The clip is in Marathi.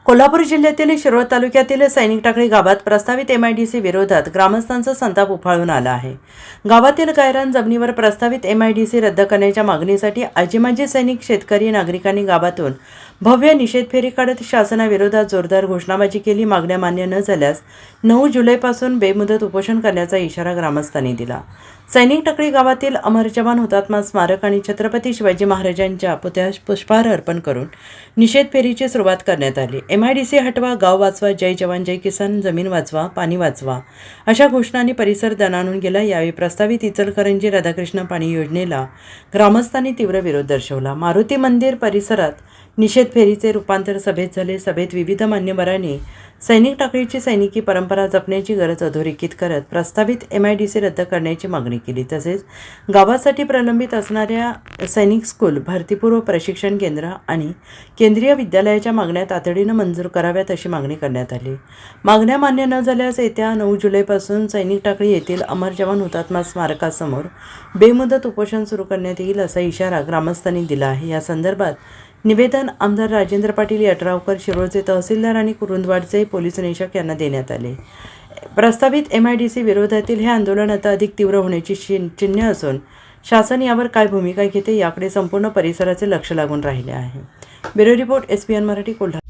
कोल्हापूर जिल्ह्यातील शिरोळ तालुक्यातील सैनिक टाकळी गावात प्रस्तावित MIDC विरोधात ग्रामस्थांचा संताप उफाळून आला आहे। गावातील गायरान जमिनीवर प्रस्तावित MIDC रद्द करण्याच्या मागणीसाठी आजी-माजी सैनिक, शेतकरी, नागरिकांनी गावातून भव्य निषेध फेरी काढत शासनाविरोधात जोरदार घोषणाबाजी केली। मागण्या मान्य न झाल्यास 9 जुलैपासून बेमुदत उपोषण करण्याचा इशारा ग्रामस्थांनी दिला। सैनिक टाकळी गावातील अमर जवान हुतात्मा स्मारक आणि छत्रपती शिवाजी महाराजांच्या पुतळ्यास पुष्पहार अर्पण करून निषेध फेरीची सुरुवात करण्यात आली। MIDC हटवा, गाव वाचवा, जय जवान जय किसान, जमीन वाचवा, पाणी वाचवा अशा घोषणांनी परिसर दणाणून गेला। यावेळी प्रस्तावित इचलकरंजी राधाकृष्ण पाणी योजनेला ग्रामस्थांनी तीव्र विरोध दर्शवला। मारुती मंदिर परिसरात निषेध फेरीचे रूपांतर सभेत झाले। सभेत विविध मान्यवरांनी सैनिक टाकळीची सैनिकी परंपरा जपण्याची गरज अधोरेखित करत प्रस्तावित MIDC रद्द करण्याची मागणी केली। तसेच गावासाठी प्रलंबित असणाऱ्या सैनिक स्कूल, भरतीपूर्व प्रशिक्षण केंद्र आणि केंद्रीय विद्यालयाच्या मागण्या तातडीने मंजूर कराव्यात अशी मागणी करण्यात आली। मागण्या मान्य न झाल्यास येत्या 9 जुलैपासून सैनिक टाकळी येथील अमर जवान हुतात्मा स्मारकासमोर बेमुदत उपोषण सुरू करण्यात येईल असा इशारा ग्रामस्थांनी दिला आहे। या संदर्भात निवेदन आमदार राजेंद्र पाटील यड्रावकर, शिरोळचे तहसीलदार आणि कुरुंदवाडचे पोलीस निरीक्षक यांना देण्यात आले। प्रस्तावित MIDC विरोधातील हे आंदोलन आता अधिक तीव्र होण्याची चिन्हे असून शासन यावर काय भूमिका घेते याकडे संपूर्ण परिसराचे लक्ष लागून राहिले आहे। Bureau report SPN Marathi, Kolhapur.